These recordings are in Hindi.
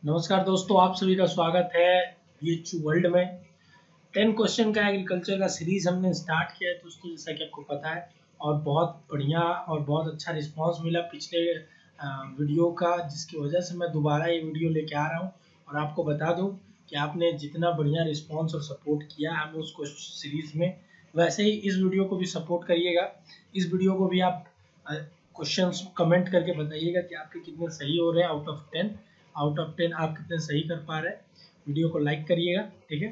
नमस्कार दोस्तों, आप सभी का स्वागत है बीएचयू वर्ल्ड में। 10 क्वेश्चन का एग्रीकल्चर का सीरीज हमने स्टार्ट किया है दोस्तों, जैसा कि आपको पता है। और बहुत बढ़िया और बहुत अच्छा रिस्पांस मिला पिछले वीडियो का, जिसकी वजह से मैं दोबारा ये वीडियो लेके आ रहा हूँ। और आपको बता दूँ कि आपने जितना बढ़िया रिस्पांस और सपोर्ट किया हमें उसको सीरीज में, वैसे ही इस वीडियो को भी सपोर्ट करिएगा। इस वीडियो को भी आप क्वेश्चंस कमेंट करके बताइएगा कि आपके कितने सही हो रहे हैं। आउट ऑफ 10 आप कितने सही कर पा रहे हैं। वीडियो को लाइक करिएगा, ठीक है।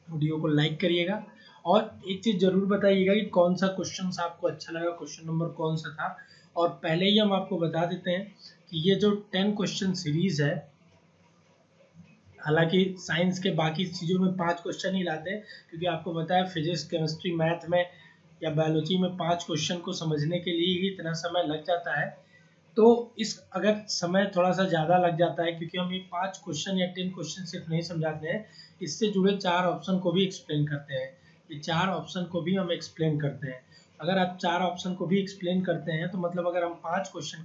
वीडियो को लाइक करिएगा और एक चीज़ जरूर बताइएगा कि कौन सा क्वेश्चन आपको अच्छा लगा, क्वेश्चन नंबर कौन सा था। और पहले ही हम आपको बता देते हैं कि ये जो 10 क्वेश्चन सीरीज है, हालांकि साइंस के बाकी चीज़ों में 5 क्वेश्चन ही लाते हैं, क्योंकि आपको पता है फिजिक्स, केमिस्ट्री, मैथ में या बायोलॉजी में 5 क्वेश्चन को समझने के लिए ही इतना समय लग जाता है। तो इस अगर समय थोड़ा सा ज़्यादा लग जाता है, क्योंकि हम ये 5 क्वेश्चन या 10 क्वेश्चन सिर्फ नहीं समझाते हैं, इससे जुड़े 4 ऑप्शन को भी एक्सप्लेन करते हैं। ये 4 ऑप्शन को भी हम एक्सप्लेन करते हैं। अगर आप 4 ऑप्शन को भी एक्सप्लेन करते हैं तो मतलब अगर हम 5 क्वेश्चन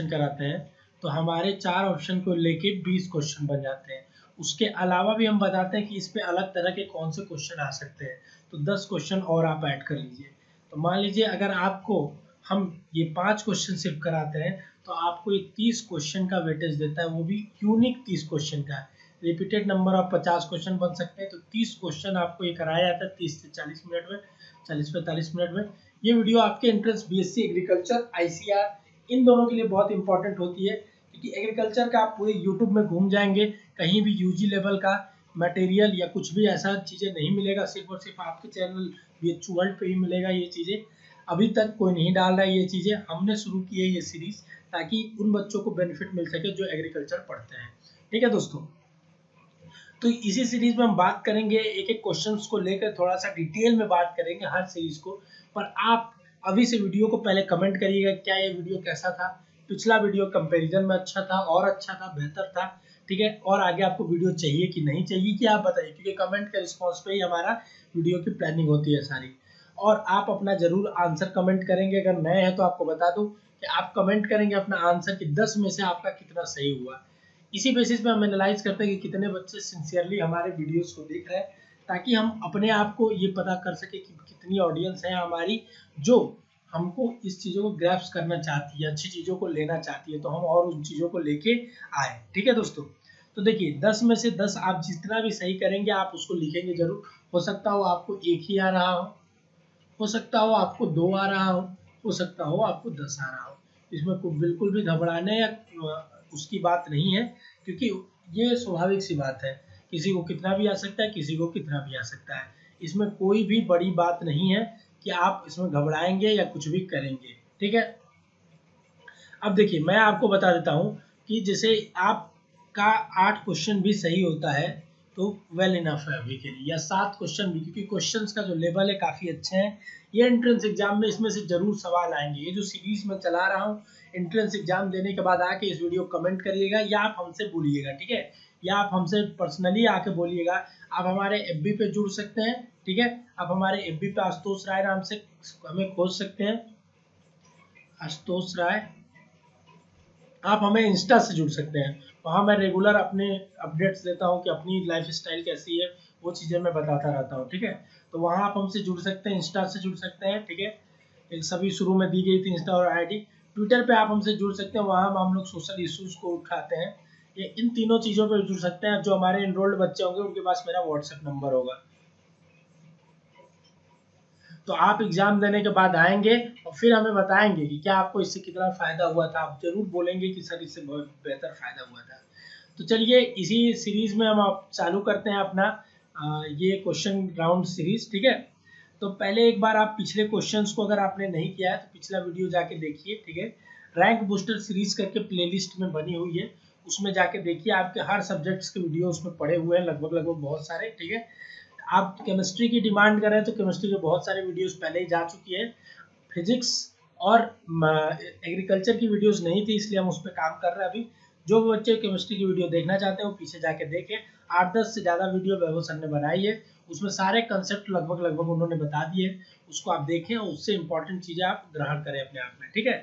कराते हैं तो हमारे 4 ऑप्शन को लेके 20 क्वेश्चन बन जाते हैं। उसके अलावा भी हम बताते हैं कि इस पे अलग तरह के कौन से क्वेश्चन आ सकते हैं, तो 10 क्वेश्चन और आप ऐड कर लीजिए। तो मान लीजिए अगर आपको हम ये 5 क्वेश्चन सिर्फ कराते हैं तो आपको ये 30 क्वेश्चन का वेटेज देता है, वो भी यूनिक 30 क्वेश्चन का है। रिपीटेड नंबर ऑफ 50 क्वेश्चन बन सकते हैं, तो 30 क्वेश्चन आपको ये कराया जाता है 30 से 40 मिनट में, 40-45 मिनट में। ये वीडियो आपके एंट्रेंस बीएससी एग्रीकल्चर, आईसीआर, इन दोनों के लिए बहुत इंपॉर्टेंट होती है, क्योंकि एग्रीकल्चर का आप पूरे यूट्यूब में घूम जाएंगे, कहीं भी यूजी लेवल का मटेरियल या कुछ भी ऐसा चीज़ें नहीं मिलेगा। सिर्फ और सिर्फ आपके चैनल बीएचयू वर्ल्ड पे ही मिलेगा ये चीज़ें। अभी तक कोई नहीं डाल रहा है ये चीज़ें, हमने शुरू की है ये सीरीज ताकि उन बच्चों को बेनिफिट मिल सके जो एग्रीकल्चर पढ़ते हैं। ठीक है दोस्तों, तो इसी सीरीज में हम बात करेंगे, एक एक क्वेश्चंस को लेकर थोड़ा सा डिटेल में बात करेंगे हर सीरीज को। पर आप अभी से वीडियो को पहले कमेंट करिएगा क्या ये वीडियो कैसा था। पिछला वीडियो कंपैरिजन में अच्छा था, और अच्छा था, बेहतर था, ठीक है। और आगे आपको वीडियो चाहिए कि नहीं चाहिए, कि आप बताइए, क्योंकि कमेंट के रिस्पॉन्स पे ही हमारा वीडियो की प्लानिंग होती है सारी। और आप अपना जरूर आंसर कमेंट करेंगे। अगर नए हैं तो आपको बता दूं कि आप कमेंट करेंगे अपना आंसर कि 10 में से आपका कितना सही हुआ। इसी बेसिस पे हम एनालाइज करते हैं कि कितने बच्चे सिंसियरली हमारे वीडियोस को देख रहे हैं, ताकि हम अपने आप को ये पता कर सके कि कितनी ऑडियंस है हमारी जो हमको इस चीज़ों को ग्रैप्स करना चाहती है, अच्छी चीज़ों को लेना चाहती है, तो हम और उन चीज़ों को लेके आए। ठीक है दोस्तों, तो देखिए 10 में से 10 आप जितना भी सही करेंगे आप उसको लिखेंगे जरूर। हो सकता हो आपको एक ही आ रहा हो सकता हो आपको 2 आ रहा हो सकता हो आपको 10 आ रहा हो। इसमें बिल्कुल भी घबराने या उसकी बात नहीं है, क्योंकि ये स्वाभाविक सी बात है। किसी को कितना भी आ सकता है, किसी को कितना भी आ सकता है। इसमें कोई भी बड़ी बात नहीं है कि आप इसमें घबराएंगे या कुछ भी करेंगे। ठीक है, अब देखिए मैं आपको बता देता हूँ कि जैसे आपका 8 क्वेश्चन भी सही होता है तो वेल इनफ है अभी के लिए, या 7 क्वेश्चन भी, क्योंकि क्वेश्चंस का जो लेवल है काफ़ी अच्छे हैं। ये एंट्रेंस एग्जाम में इसमें से जरूर सवाल आएंगे। ये जो सीरीज में चला रहा हूँ, एंट्रेंस एग्जाम देने के बाद आके इस वीडियो कमेंट करिएगा, या आप हमसे बोलिएगा, ठीक है। या आप हमसे पर्सनली आके बोलिएगा। आप हमारे एफबी पे जुड़ सकते हैं, ठीक है। आप हमारे एफबी पे आशुतोष राय नाम से हमें खोज सकते हैं, आशुतोष राय। आप हमें इंस्टा से जुड़ सकते हैं, वहाँ मैं रेगुलर अपने अपडेट्स देता हूँ कि अपनी लाइफ स्टाइल कैसी है, वो चीज़ें मैं बताता रहता हूँ, ठीक है। तो वहाँ आप हमसे जुड़ सकते हैं, इंस्टा से जुड़ सकते हैं, ठीक है। एक सभी शुरू में दी गई थी इंस्टा और आईडी। ट्विटर पे आप हमसे जुड़ सकते हैं, वहाँ हम लोग सोशल इश्यूज को उठाते हैं। ये इन तीनों चीज़ों पर जुड़ सकते हैं। जो हमारे एनरोल्ड बच्चे होंगे उनके पास मेरा व्हाट्सएप नंबर होगा। तो आप एग्जाम देने के बाद आएंगे और फिर हमें बताएंगे कि क्या आपको इससे कितना फायदा हुआ था। आप जरूर बोलेंगे कि सर इससे बहुत बेहतर फायदा हुआ था। तो चलिए इसी सीरीज में हम आप चालू करते हैं अपना ये क्वेश्चन राउंड सीरीज, ठीक है। तो पहले एक बार आप पिछले क्वेश्चंस को अगर आपने नहीं किया है तो पिछला वीडियो जाके देखिए, ठीक है। रैंक बूस्टर सीरीज करके प्लेलिस्ट में बनी हुई है, उसमें जाके देखिए। आपके हर सब्जेक्ट्स के वीडियो उसमें पड़े हुए हैं, लगभग लगभग बहुत सारे, ठीक है। आप केमिस्ट्री की डिमांड कर रहे हैं तो केमिस्ट्री के बहुत सारे वीडियोस पहले ही जा चुकी है। फिजिक्स और एग्रीकल्चर की वीडियोस नहीं थी, इसलिए हम उस पर काम कर रहे हैं अभी। जो बच्चे केमिस्ट्री की वीडियो देखना चाहते हैं वो पीछे जाके देखें। 8-10 से ज़्यादा वीडियो वैभव सर ने बनाई है, उसमें सारे कंसेप्ट लगभग लगभग उन्होंने बता दिए। उसको आप देखें और उससे इंपॉर्टेंट चीज़ें आप ग्रहण करें अपने आप में, ठीक है।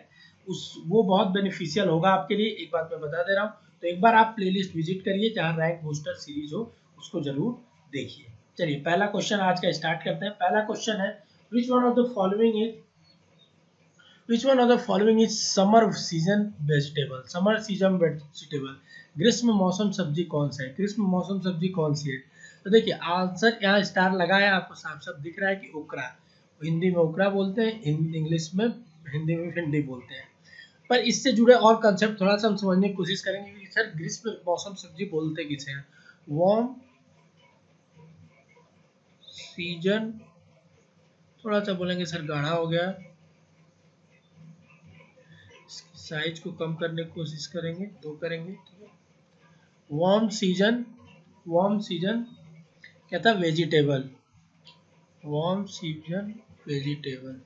वो बहुत बेनिफिशियल होगा आपके लिए, एक बात मैं बता दे रहा हूँ। तो एक बार आप प्लेलिस्ट विजिट करिए जहाँ रैंक बूस्टर सीरीज हो, उसको जरूर देखिए। चलिए पहला क्वेश्चन आज का स्टार्ट करते हैं। पहला क्वेश्चन है which one of the following is summer season vegetable. Summer season vegetable, ग्रीष्म मौसम सब्जी कौन सा है? ग्रीष्म मौसम सब्जी कौन सी है? तो देखिए आंसर यहाँ स्टार लगा है, आपको साफ साफ दिख रहा है कि ओकरा, हिंदी में ओकरा बोलते हैं, इंग्लिश में हिंदी में भिंडी बोलते हैं। पर इससे जुड़े और कंसेप्ट थोड़ा सा हम समझने की कोशिश करेंगे कि सर ग्रीष्म मौसम सब्जी बोलते किसे हैं? वार्म सीजन, थोड़ा सा बोलेंगे सर गाढ़ा हो गया, साइज को कम करने की कोशिश करेंगे, तो करेंगे ठीक है। वार्म सीजन कहता है वेजिटेबल, वार्म सीजन वेजिटेबल।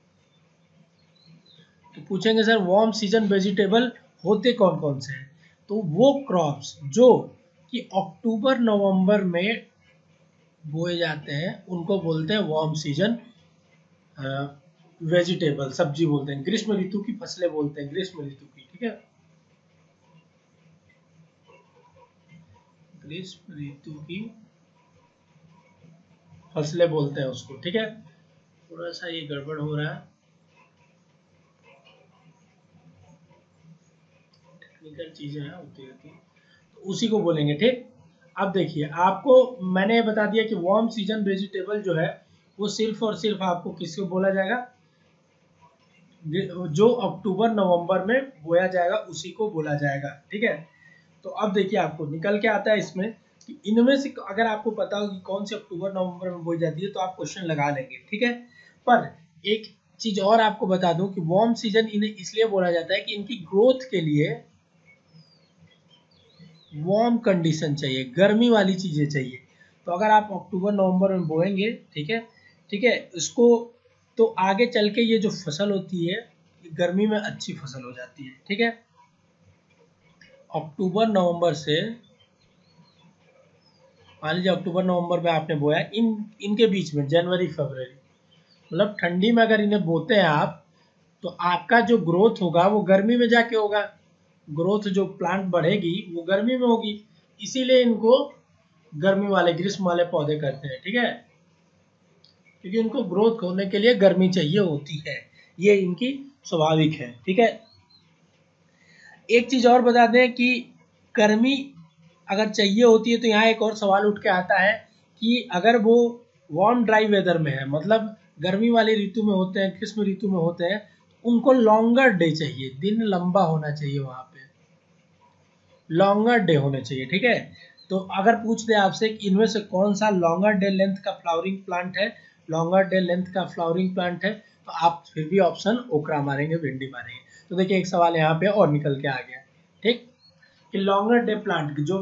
तो पूछेंगे सर वार्म सीजन वेजिटेबल होते कौन कौन से हैं? तो वो क्रॉप्स जो कि अक्टूबर नवंबर में बोए जाते हैं उनको बोलते हैं वार्म सीजन वेजिटेबल, सब्जी बोलते हैं। ग्रीष्म ऋतु की फसलें बोलते हैं, ग्रीष्म ऋतु की, ठीक है, ग्रीष्म ऋतु की फसलें बोलते हैं उसको, ठीक है। थोड़ा सा ये गड़बड़ हो रहा है, टेक्निकल चीजें हैं होती रहती हैं, तो उसी को बोलेंगे, ठीक। अब देखिए आपको मैंने बता दिया कि वार्म सीजन वेजिटेबल जो है वो सिर्फ और सिर्फ आपको किसको बोला जाएगा? जो अक्टूबर नवंबर में बोया जाएगा उसी को बोला जाएगा, ठीक है। तो अब देखिए आपको निकल के आता है इसमें कि इनमें से अगर आपको पता हो कि कौन से अक्टूबर नवंबर में बोई जाती है तो आप क्वेश्चन लगा लेंगे, ठीक है। पर एक चीज और आपको बता दूं कि वार्म सीजन इन्हें इसलिए बोला जाता है कि इनकी ग्रोथ के लिए वार्म कंडीशन चाहिए, गर्मी वाली चीजें चाहिए। तो अगर आप अक्टूबर नवंबर में बोएंगे, ठीक है, ठीक है, इसको तो आगे चल के ये जो फसल होती है ये गर्मी में अच्छी फसल हो जाती है, ठीक है। अक्टूबर नवंबर से मान लीजिए अक्टूबर नवंबर में आपने बोया, इनके बीच में जनवरी फरवरी, मतलब ठंडी में अगर इन्हें बोते हैं आप तो आपका जो ग्रोथ होगा वो गर्मी में जाके होगा, ग्रोथ जो प्लांट बढ़ेगी वो गर्मी में होगी, इसीलिए इनको गर्मी वाले ग्रीष्म वाले पौधे करते हैं, ठीक है, क्योंकि उनको ग्रोथ होने के लिए गर्मी चाहिए होती है, ये इनकी स्वाभाविक है, ठीक है। एक चीज और बता दें कि गर्मी अगर चाहिए होती है तो यहाँ एक और सवाल उठ के आता है कि अगर वो वार्म ड्राई वेदर में है, मतलब गर्मी वाली ऋतु में होते हैं, ग्रीष्म ऋतु में होते हैं, उनको लॉन्गर डे चाहिए, दिन लंबा होना चाहिए, वहां पे लॉन्गर डे होने चाहिए, ठीक है। तो अगर पूछ दे आपसे कि इनमें से कौन सा लॉन्गर डे लेंथ का फ्लावरिंग प्लांट है, लॉन्गर डे लेंथ का फ्लावरिंग प्लांट है, तो आप फिर भी ऑप्शन ओकरा मारेंगे, भिंडी मारेंगे। तो देखिए एक सवाल यहाँ पे और निकल के आ गया, ठीक, कि लॉन्गर डे प्लांट जो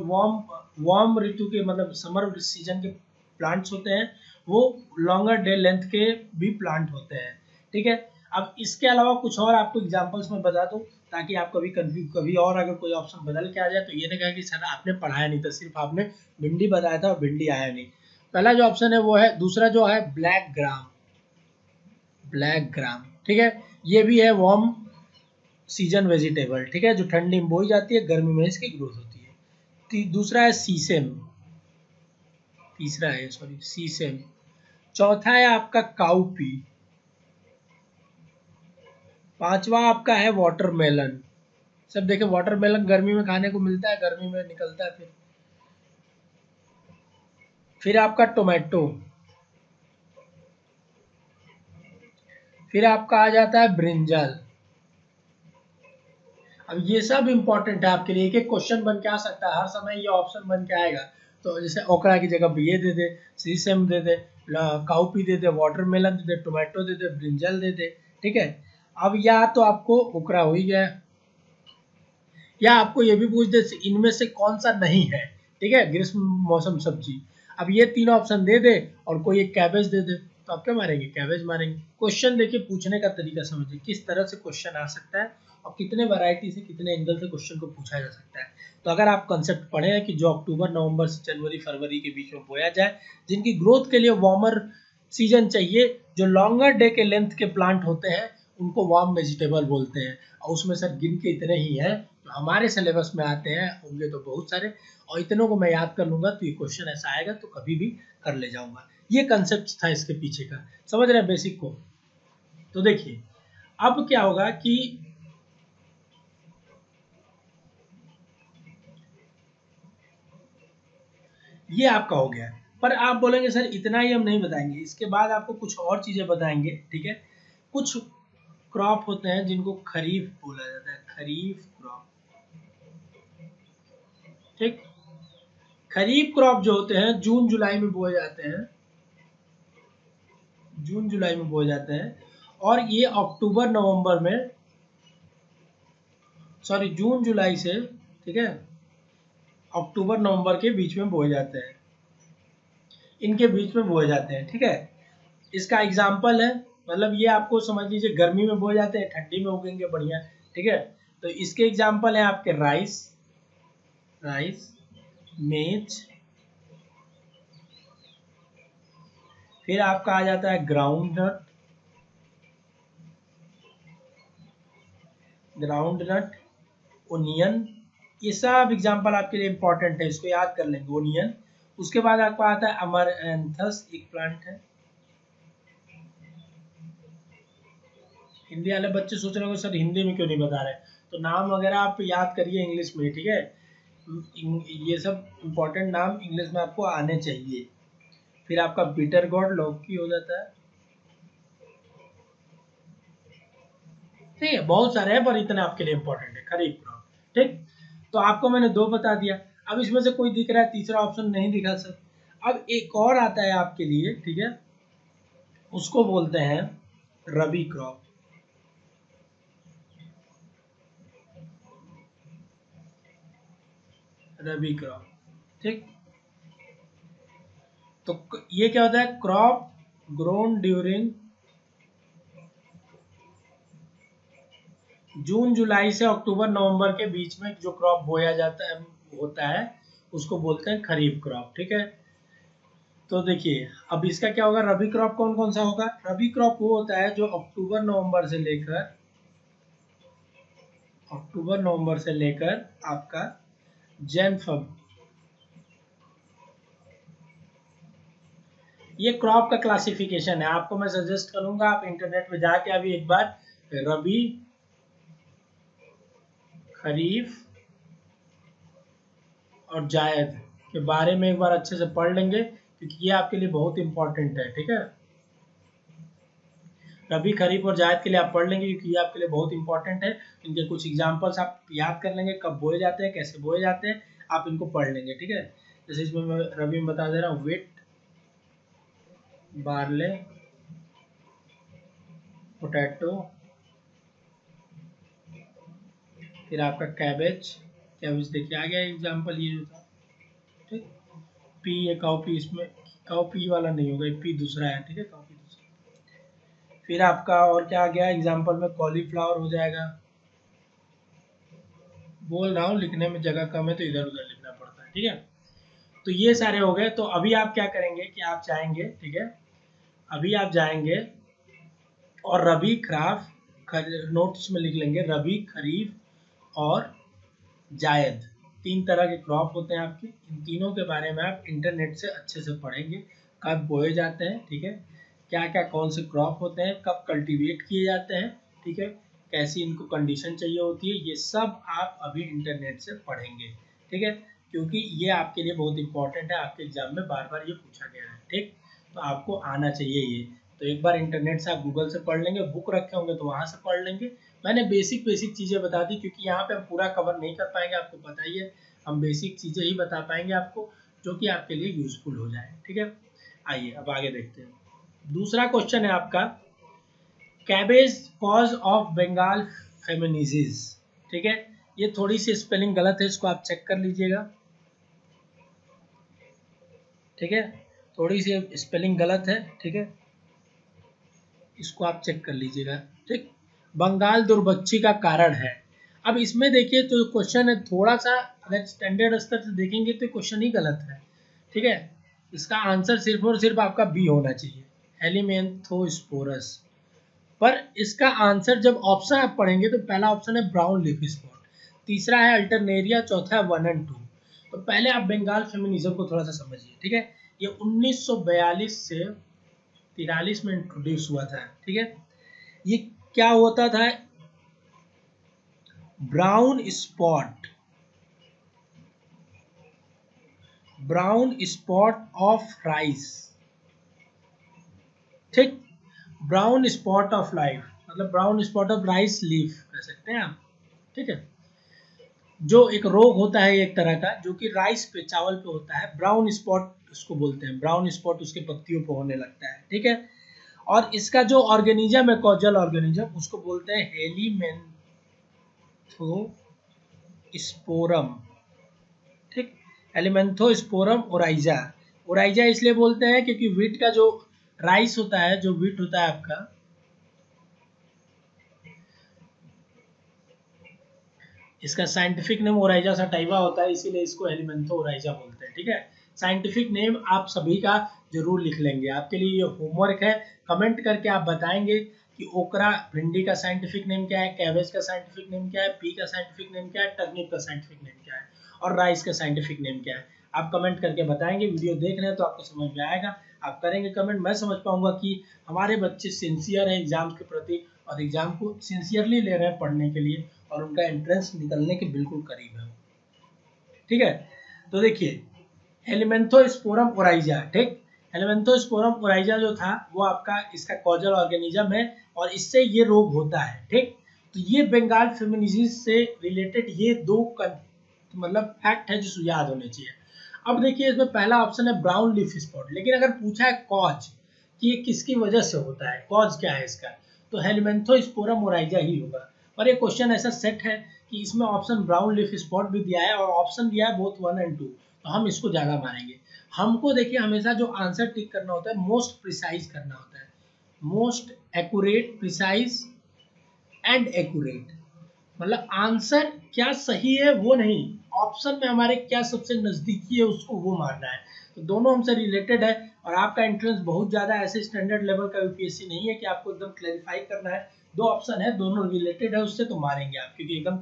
वार्म ऋतु के मतलब समर सीजन के प्लांट्स होते हैं वो लॉन्गर डे लेंथ के भी प्लांट होते हैं, ठीक है। अब इसके अलावा कुछ और आपको एग्जांपल्स में बता दूं ताकि आप कभी और अगर कोई ऑप्शन बदल के आ जाए तो ये नहीं कहा कि सर आपने पढ़ाया नहीं था, सिर्फ आपने भिंडी बताया था और भिंडी आया नहीं। पहला जो ऑप्शन है वो है, दूसरा जो है ब्लैक ग्राम, ठीक है, ये भी है वार्म सीजन वेजिटेबल, ठीक है, जो ठंडी में बोई जाती है, गर्मी में इसकी ग्रोथ होती है। दूसरा है सीसेम, तीसरा है सॉरी सीसेम, चौथा है आपका काउपी, पांचवा आपका है वाटरमेलन। सब देखे वाटरमेलन गर्मी में खाने को मिलता है, गर्मी में निकलता है। फिर आपका टोमेटो, फिर आपका आ जाता है ब्रिंजल। अब ये सब इंपॉर्टेंट है आपके लिए, एक एक क्वेश्चन बन के आ सकता है, हर समय ये ऑप्शन बन के आएगा। तो जैसे ओकरा की जगह ये दे दे, सीसम दे दे, काउपी दे दे, वाटरमेलन दे दे, टोमेटो दे दे, ब्रिंजल दे दे, ठीक है। अब या तो आपको ओकरा हो ही गया, या आपको ये भी पूछ दे इनमें से कौन सा नहीं है, ठीक है, ग्रीष्म मौसम सब्जी। अब ये तीन ऑप्शन दे दे और कोई एक कैबेज दे दे तो आप क्या मारेंगे? कैबेज मारेंगे। क्वेश्चन देखिए पूछने का तरीका समझिए, किस तरह से क्वेश्चन आ सकता है और कितने वैरायटी से कितने एंगल से क्वेश्चन को पूछा जा सकता है। तो अगर आप कंसेप्ट पढ़े हैं कि जो अक्टूबर नवंबर से जनवरी फरवरी के बीच में बोया जाए, जिनकी ग्रोथ के लिए वार्मर सीजन चाहिए, जो लॉन्गर डे के लेंथ के प्लांट होते हैं, उनको वार्म वेजिटेबल बोलते हैं। और उसमें सर गिन के इतने ही हैं जो हमारे सिलेबस में आते हैं, होंगे तो बहुत सारे, और इतनों को मैं याद कर लूँगा तो ये क्वेश्चन ऐसा आएगा तो कभी भी कर ले जाऊँगा। ये कंसेप्ट था इसके पीछे का, समझ रहे हैं बेसिक को। तो देखिए अब क्या होगा कि ये आपका हो गया, पर आप बोलेंगे सर इतना ही हम नहीं बताएंगे, इसके बाद आपको कुछ और चीज़ें बताएंगे, ठीक है। कुछ क्रॉप होते हैं जिनको खरीफ बोला जाता है, खरीफ क्रॉप, ठीक। खरीफ क्रॉप जो होते हैं जून जुलाई में बोए जाते हैं, जून जुलाई में बोए जाते हैं, और ये अक्टूबर नवंबर में, सॉरी जून जुलाई से, ठीक है, अक्टूबर नवंबर के बीच में बोए जाते हैं, इनके बीच में बोए जाते हैं, ठीक है। इसका एग्जाम्पल है, मतलब ये आपको समझ लीजिए गर्मी में बोए जाते हैं, ठंडी में उगेंगे बढ़िया, ठीक है। तो इसके एग्जाम्पल है आपके राइस, राइस, मेज, फिर आपका आ जाता है groundnut, groundnut, onion, ये सब एग्जाम्पल आपके लिए इंपॉर्टेंट है, इसको याद कर लेंगे, ओनियन। उसके बाद आपको आता है अमरैंथस, एक प्लांट है। हिंदी वाले बच्चे सोच रहे हो सर हिंदी में क्यों नहीं बता रहे, तो नाम वगैरह आप याद करिए इंग्लिश में, ठीक है। ये सब इंपॉर्टेंट नाम इंग्लिश में आपको आने चाहिए। फिर आपका बिटर गॉड, लौकी हो जाता है, ठीक है। बहुत सारे हैं पर इतने आपके लिए इंपॉर्टेंट है, खरीफ क्रॉप, ठीक। तो आपको मैंने दो बता दिया। अब इसमें से कोई दिख रहा है, तीसरा ऑप्शन नहीं दिखा सर। अब एक और आता है आपके लिए, ठीक है, उसको बोलते हैं रबी क्रॉप, रबी क्रॉप, ठीक। तो ये क्या होता है, क्रॉप ग्रोन ड्यूरिंग जून जुलाई से अक्टूबर नवंबर के बीच में जो क्रॉप बोया जाता है, होता है, उसको बोलते हैं खरीफ क्रॉप, ठीक है। तो देखिए अब इसका क्या होगा, रबी क्रॉप कौन कौन सा होगा, रबी क्रॉप वो होता है जो अक्टूबर नवंबर से लेकर आपका जैन फब, ये क्रॉप का क्लासिफिकेशन है। आपको मैं सजेस्ट करूंगा आप इंटरनेट पे जाके अभी एक बार रबी, खरीफ और जायद के बारे में एक बार अच्छे से पढ़ लेंगे, क्योंकि ये आपके लिए बहुत इंपॉर्टेंट है, ठीक है। रबी, खरीफ और जायद के लिए आप पढ़ लेंगे क्योंकि ये आपके लिए बहुत इंपॉर्टेंट है। इनके कुछ एग्जांपल्स आप याद कर लेंगे, कब बोए जाते हैं, कैसे बोए जाते हैं, आप इनको पढ़ लेंगे, ठीक है। जैसे इसमें मैं रबी में बता दे रहा हूँ, विट, बार्ले, पोटैटो, फिर आपका कैबेज, कैबेज देखिए आ गया एग्जाम्पल ये जो था, ठीक। पी, ये काउपी, इसमें काउपी वाला नहीं होगा, पी दूसरा है, ठीक है, काउपी दूसरा। फिर आपका और क्या आ गया एग्जाम्पल में, कॉलीफ्लावर हो जाएगा। बोल रहा हूँ लिखने में जगह कम है तो इधर उधर लिखना पड़ता है, ठीक है। तो ये सारे हो गए। तो अभी आप क्या करेंगे कि आप जाएंगे, ठीक है, अभी आप जाएंगे और रबी खराफ, नोट्स में लिख लेंगे रबी, खरीफ और जायद, तीन तरह के क्रॉप होते हैं आपके। इन तीनों के बारे में आप इंटरनेट से अच्छे से पढ़ेंगे, कब बोए जाते हैं, ठीक है, क्या क्या कौन से क्रॉप होते हैं, कब कल्टीवेट किए जाते हैं, ठीक है, कैसी इनको कंडीशन चाहिए होती है, ये सब आप अभी इंटरनेट से पढ़ेंगे, ठीक है। क्योंकि ये आपके लिए बहुत इंपॉर्टेंट है, आपके एग्जाम में बार बार ये पूछा गया है, ठीक। तो आपको आना चाहिए ये। तो एक बार इंटरनेट से आप गूगल से पढ़ लेंगे, बुक रखे होंगे तो वहाँ से पढ़ लेंगे। मैंने बेसिक बेसिक चीज़ें बता दी क्योंकि यहाँ पे हम पूरा कवर नहीं कर पाएंगे, आपको पता ही है। हम बेसिक चीज़ें ही बता पाएंगे आपको जो कि आपके लिए यूजफुल हो जाए, ठीक है। आइए अब आगे देखते हैं। दूसरा क्वेश्चन है आपका, कैबेज कॉज ऑफ बंगाल फेमिनिजीज, ठीक है। ये थोड़ी सी स्पेलिंग गलत है, इसको आप चेक कर लीजिएगा, ठीक है, थोड़ी सी स्पेलिंग गलत है, ठीक है, इसको आप चेक कर लीजिएगा, ठीक। बंगाल दुर्भिक्ष का कारण है। अब इसमें देखिए तो क्वेश्चन है थोड़ा सा, अगर स्टैंडर्ड स्तर से देखेंगे तो क्वेश्चन ही गलत है, ठीक है। इसका आंसर सिर्फ और सिर्फ आपका बी होना चाहिए, हेलिमेंथोस्पोरस, पर इसका आंसर जब ऑप्शन आप पढ़ेंगे तो पहला ऑप्शन है ब्राउन लीफ स्पॉट, तीसरा है अल्टरनेरिया, चौथा है 1 और 2। तो पहले आप बंगाल फेमिनिज्म को थोड़ा सा समझिए, ठीक है। ये 1942 से 43 में इंट्रोड्यूस हुआ था, ठीक है। ये क्या होता था, brown spot, brown spot of rice, ठीक, ब्राउन स्पॉट ऑफ लाइफ, मतलब brown spot of rice leaf कह सकते हैं आप, ठीक है। जो एक रोग होता है एक तरह का, जो कि राइस पे, चावल पे होता है, ब्राउन स्पॉट उसको बोलते हैं, ब्राउन स्पॉट उसके पत्तियों पे होने लगता है, ठीक है। और इसका जो ऑर्गेनिज्म है, कॉजल ऑर्गेनिज्म, उसको बोलते हैं हेलीमेंथोस्पोरम, ठीक, हेलीमेंथोस्पोरम ओराइजा। ओराइजा इसलिए बोलते हैं क्योंकि व्हीट का जो राइस होता है, जो व्हीट होता है आपका, इसका साइंटिफिक नेम ओराइजा सटाइवा होता है, इसीलिए इसको हेलीमेंथो ओराइजा बोलते हैं, ठीक है। साइंटिफिक नेम आप सभी का जरूर लिख लेंगे, आपके लिए ये होमवर्क है। कमेंट करके आप बताएंगे कि ओकरा भिंडी का साइंटिफिक नेम क्या है, कैबेज का साइंटिफिक नेम क्या है, पी का साइंटिफिक नेम क्या है, टर्निप का साइंटिफिक नेम क्या है, और राइस का साइंटिफिक नेम क्या है। आप कमेंट करके बताएंगे, वीडियो देख रहे हैं तो आपको समझ में आएगा, आप करेंगे कमेंट, मैं समझ पाऊंगा कि हमारे बच्चे सिंसियर हैं एग्जाम के प्रति और एग्जाम को सिंसियरली ले रहे हैं पढ़ने के लिए, और उनका एंट्रेंस निकलने के बिल्कुल करीब है, ठीक है। तो देखिए, हेलीमेंथोस्पोरम ओराइजा, ठीक, हेलीमेंथोस्पोरम ओराइजा जो था वो आपका इसका कॉजल ऑर्गेनिज्म है, और इससे ये रोग होता है, ठीक। तो ये बंगाल फेमिनिज्म से रिलेटेड ये दो मतलब फैक्ट है जो याद होने चाहिए। अब देखिए, इसमें पहला ऑप्शन है ब्राउन लीफ स्पॉट, लेकिन अगर पूछा है कॉज कि ये किसकी वजह से होता है, कॉज क्या है इसका, तो हेलीमेंथोस्पोरम ओराइजा ही होगा। और ये क्वेश्चन ऐसा सेट है कि इसमें ऑप्शन ब्राउन लीफ स्पॉट भी दिया है और ऑप्शन दिया है बोथ 1 और 2, तो हम इसको ज़्यादा मानेंगे। हमको देखिए हमेशा जो आंसर टिक करना होता है, मोस्ट प्रिसाइज करना होता है, most accurate, precise and accurate, मतलब आंसर क्या सही है वो नहीं, ऑप्शन में हमारे क्या सबसे नजदीकी है उसको वो मानना है। तो दोनों हमसे रिलेटेड है, और आपका एंट्रेंस बहुत ज्यादा ऐसे स्टैंडर्ड लेवल का यूपीएससी नहीं है कि आपको एकदम क्लैरिफाई करना है। दो ऑप्शन है, दोनों रिलेटेड है उससे, तो मारेंगे आप, क्योंकि एकदम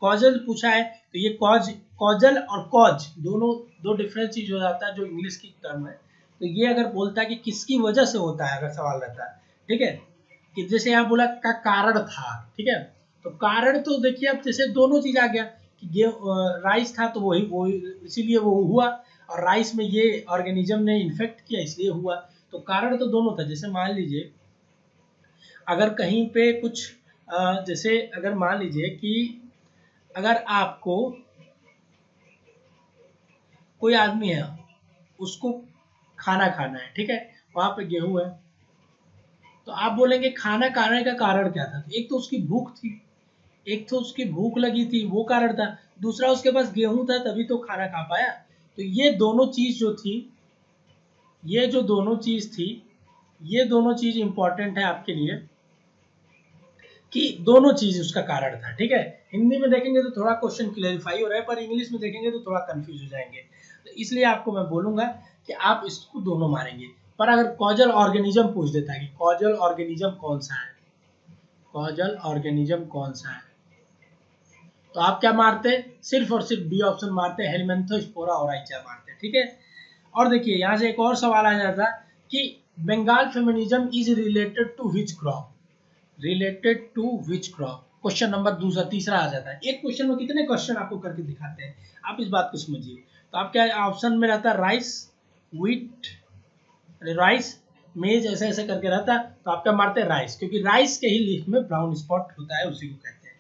कॉजल पूछा है तो ये कॉजल और कॉज दोनों दो डिफरेंट चीज हो जाता है, जो इंग्लिश की टर्म है। तो ये अगर बोलता है कि किसकी वजह से होता है, अगर सवाल रहता है, ठीक है, कि जैसे यहाँ बोला का कारण था, ठीक है, तो कारण तो देखिए अब जैसे दोनों चीज आ गया कि राइस था तो वही इसीलिए वो हुआ, और राइस में ये ऑर्गेनिज्म ने इन्फेक्ट किया इसलिए हुआ, तो कारण तो दोनों था। जैसे मान लीजिए अगर कहीं पे कुछ जैसे अगर मान लीजिए कि अगर आपको कोई आदमी है, उसको खाना खाना है, ठीक है, वहां पे गेहूं है, तो आप बोलेंगे खाना खाने का कारण क्या था, एक तो उसकी भूख थी, एक तो उसकी भूख लगी थी वो कारण था, दूसरा उसके पास गेहूं था तभी तो खाना खा पाया। तो ये दोनों चीज जो थी, ये जो दोनों चीज थी, ये दोनों चीज इंपॉर्टेंट है आपके लिए कि दोनों चीज उसका कारण था, ठीक है। हिंदी में देखेंगे तो थोड़ा क्वेश्चन क्लेरिफाई हो रहा है, पर इंग्लिश में देखेंगे तो थोड़ा कंफ्यूज हो जाएंगे, तो इसलिए आपको मैं बोलूंगा कि आप इसको दोनों मारेंगे। पर अगर कॉजल ऑर्गेनिज्म पूछ देता है कि कॉजल ऑर्गेनिज्म कौन सा है, कॉजल ऑर्गेनिज्म कौन सा है, तो आप क्या मारते, सिर्फ और सिर्फ बी ऑप्शन मारते, हेलमेंथोस्पोरा ओराइजा मारते, ठीक है। और देखिए यहाँ से एक और सवाल आ जाता कि Bengal feminism is related to which crop, related to which crop, question number दूसरा तीसरा आ जाता है। एक क्वेश्चन में कितने क्वेश्चन आपको करके दिखाते हैं, आप इस बात को समझिए। तो आप क्या ऑप्शन में रहता है, राइस, व्हीट, राइस, मेज, ऐसे ऐसे करके रहता, तो आप क्या मारते हैं, राइस, क्योंकि राइस के ही लीफ में ब्राउन स्पॉट होता है, उसी को कहते हैं।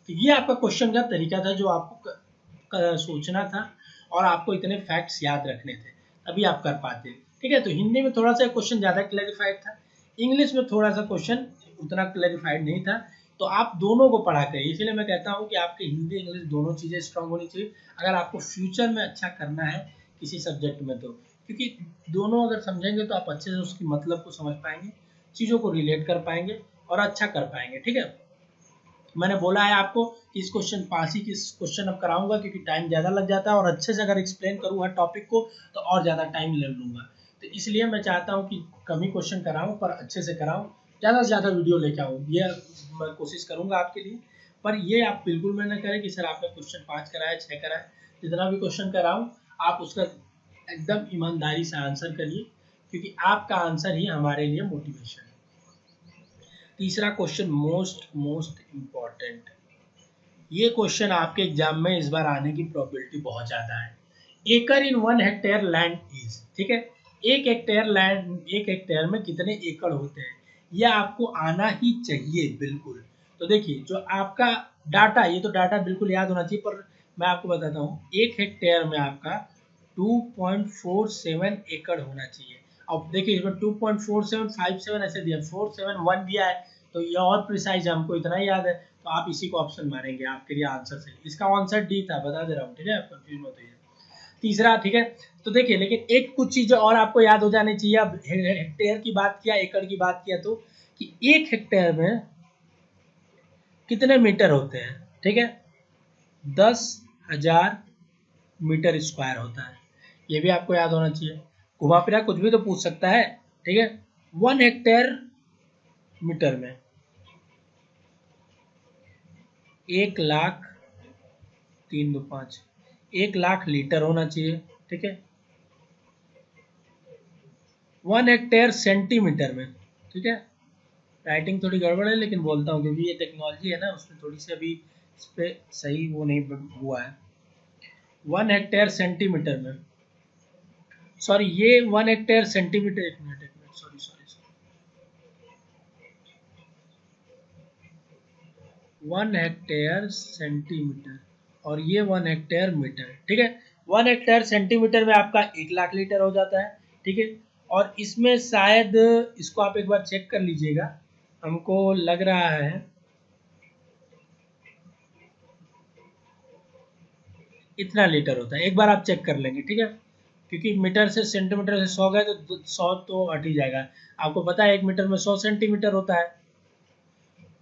तो ये आपका क्वेश्चन का तरीका था जो आपको सोचना था और आपको इतने फैक्ट्स याद रखने थे, तभी आप कर पाते, ठीक है। तो हिंदी में थोड़ा सा क्वेश्चन ज़्यादा क्लैरिफाइड था, इंग्लिश में थोड़ा सा क्वेश्चन उतना क्लैरिफाइड नहीं था। तो आप दोनों को पढ़ा करिए, इसलिए मैं कहता हूँ कि आपके हिंदी इंग्लिश दोनों चीज़ें स्ट्रांग होनी चाहिए अगर आपको फ्यूचर में अच्छा करना है किसी सब्जेक्ट में, तो क्योंकि दोनों अगर समझेंगे तो आप अच्छे से उसकी मतलब को समझ पाएंगे, चीज़ों को रिलेट कर पाएंगे और अच्छा कर पाएंगे, ठीक है। मैंने बोला है आपको कि इस क्वेश्चन 5 ही किस क्वेश्चन अब कराऊंगा, क्योंकि टाइम ज़्यादा लग जाता है और अच्छे से अगर एक्सप्लेन करूँ हर टॉपिक को तो और ज़्यादा टाइम ले लूँगा, तो इसलिए मैं चाहता हूँ कि कम ही क्वेश्चन कराऊँ पर अच्छे से कराऊँ, ज़्यादा से ज़्यादा वीडियो लेके आऊँ, ये मैं कोशिश करूँगा आपके लिए। पर ये आप बिल्कुल मैं ना करें कि सर आपने क्वेश्चन 5 कराया 6 कराया, जितना भी क्वेश्चन कराऊँ आप उसका एकदम ईमानदारी से आंसर करिए, क्योंकि आपका आंसर ही हमारे लिए मोटिवेशन है। तीसरा क्वेश्चन मोस्ट मोस्ट इम्पॉर्टेंट, ये क्वेश्चन आपके एग्जाम में इस बार आने की प्रोबेबिलिटी बहुत ज़्यादा है। एकड़ इन 1 हेक्टेयर लैंड इज, ठीक है, 1 हेक्टेयर में कितने एकड़ होते हैं, यह आपको आना ही चाहिए बिल्कुल। तो देखिए जो आपका डाटा, ये तो डाटा बिल्कुल याद होना चाहिए, पर मैं आपको बताता हूँ 1 हेक्टेयर में आपका 2.47 एकड़ होना चाहिए। अब देखिए इसमें 2.4757 ऐसे दिया, 471 दिया है, तो ये और प्रिसाइज है, हमको इतना ही याद है, तो आप इसी को ऑप्शन मारेंगे, आपके लिए आंसर सही। इसका आंसर डी था, बता दे रहा हूँ, ठीक है, आप कंफ्यूज मत होइए। तीसरा, ठीक है, तो देखिए लेकिन एक कुछ चीजें और आपको याद हो जानी चाहिए। अब हेक्टेयर की बात किया, एकड़ की बात किया, तो कि 1 हेक्टेयर में कितने मीटर होते हैं, ठीक है, 10,000 मीटर स्क्वायर होता है, ये भी आपको याद होना चाहिए। घुमा फिरा कुछ भी तो पूछ सकता है, ठीक है। 1 हेक्टेयर मीटर में 1,00,000 3 2 5 1,00,000 लीटर होना चाहिए, ठीक है। 1 हेक्टेयर सेंटीमीटर में, ठीक है, राइटिंग थोड़ी गड़बड़ है लेकिन बोलता हूँ क्योंकि ये टेक्नोलॉजी है ना, उसमें थोड़ी सी अभी इस पर सही वो नहीं हुआ है। 1 हेक्टेयर सेंटीमीटर में, सॉरी ये 1 हेक्टेयर सेंटीमीटर, एक minute sorry sorry sorry, 1 hectare centimetre और ये 1 हेक्टेयर मीटर, ठीक है। 1 हेक्टेयर सेंटीमीटर में आपका 1,00,000 लीटर हो जाता है, ठीक है। और इसमें शायद इसको आप एक बार चेक कर लीजिएगा, हमको लग रहा है इतना लीटर होता है, एक बार आप चेक कर लेंगे, ठीक है, क्योंकि मीटर से सेंटीमीटर से 100 गए तो 100 तो हट ही जाएगा। आपको पता है 1 मीटर में 100 सेंटीमीटर होता है,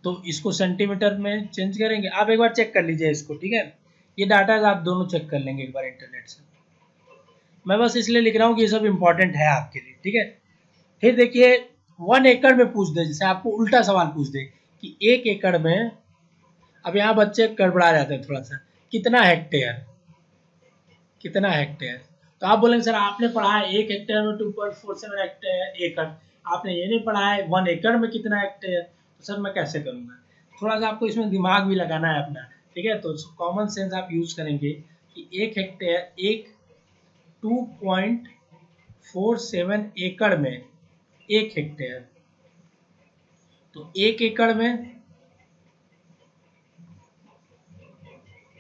तो इसको सेंटीमीटर में चेंज करेंगे, आप एक बार चेक कर लीजिए इसको, ठीक है। ये डाटा आप दोनों चेक कर लेंगे एक बार इंटरनेट से, मैं बस इसलिए लिख रहा हूँ कि ये सब इंपॉर्टेंट है आपके लिए, ठीक है। फिर देखिए 1 एकड़ में पूछ दे, जैसे आपको उल्टा सवाल पूछ दे कि 1 एकड़ में, अब यहाँ बच्चे गड़बड़ा जाते हैं थोड़ा सा, कितना हेक्टेयर, कितना हेक्टेयर, तो आप बोलेंगे सर आपने पढ़ा है 1 हेक्टेयर में 2.47 हेक्टेयर एकड़, आपने ये नहीं पढ़ा है 1 एकड़ में कितना हेक्टेयर, तो सर मैं कैसे करूँगा। थोड़ा सा आपको इसमें दिमाग भी लगाना है अपना, ठीक है, तो कॉमन सेंस आप यूज करेंगे कि 1 हेक्टेयर, एक 2.47 एकड़ में 1 हेक्टेयर, तो 1 एकड़ में,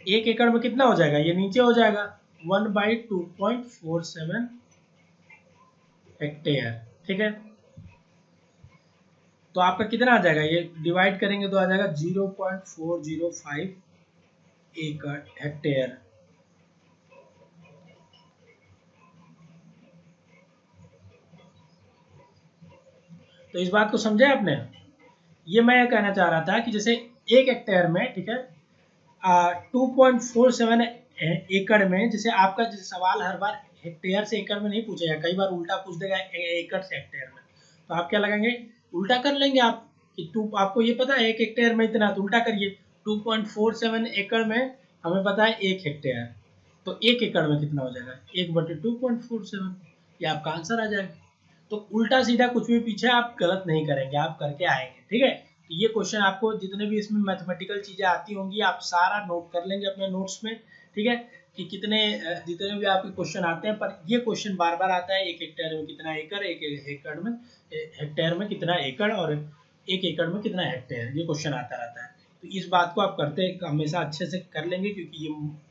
1 एकड़ में कितना हो जाएगा, ये नीचे हो जाएगा 1/2.47 हेक्टेयर, ठीक है। तो आपका कितना आ जाएगा, ये डिवाइड करेंगे तो आ जाएगा 0.405 एकड़ हेक्टेयर। तो इस बात को समझे आपने, ये मैं कहना चाह रहा था कि जैसे 1 हेक्टेयर में, ठीक है, 2.47 एकड़ में, जैसे आपका जैसे सवाल हर बार हेक्टेयर से एकड़ में नहीं पूछेगा, कई बार उल्टा पूछ देगा एकड़ से हेक्टेयर में, तो आप क्या लगाएंगे, उल्टा कर लेंगे आप कि आपको ये पता है 1 हेक्टेयर में इतना, तो उल्टा करिए 2.47 एकड़ में हमें पता है 1 हेक्टेयर, तो 1 एकड़ में कितना हो जाएगा 1/2.47, ये आपका आंसर आ जाएगा। तो उल्टा सीधा कुछ भी पीछे आप गलत नहीं करेंगे, आप करके आएंगे, ठीक है। तो ये क्वेश्चन आपको जितने भी इसमें मैथमेटिकल चीजें आती होंगी आप सारा नोट कर लेंगे अपने नोट्स में, ठीक है, कि कितने जितने भी आपके क्वेश्चन आते हैं, पर ये क्वेश्चन बार बार आता है 1 हेक्टेयर में कितना एकड़, 1 एकड़ में हेक्टेयर में कितना एकड़, और 1 एकड़ में कितना हेक्टेयर, ये क्वेश्चन आता रहता है। तो इस बात को आप करते हमेशा अच्छे से कर लेंगे, क्योंकि ये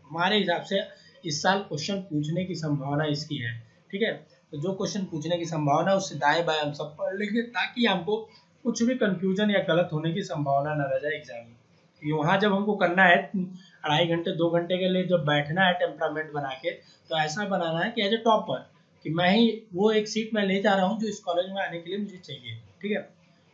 हमारे हिसाब से इस साल क्वेश्चन पूछने की संभावना इसकी है, ठीक है। तो जो क्वेश्चन पूछने की संभावना उससे दाएं बाएं हम सब पढ़ लेंगे, ताकि हमको कुछ भी कंफ्यूजन या गलत होने की संभावना न रह जाए एग्जाम में। क्योंकि वहाँ जब हमको करना है 2.5 घंटे 2 घंटे के लिए जब बैठना है टेम्परामेंट बना के, तो ऐसा बनाना है कि एज ए टॉपर, कि मैं ही वो एक सीट मैं ले जा रहा हूँ जो इस कॉलेज में आने के लिए मुझे चाहिए, ठीक है।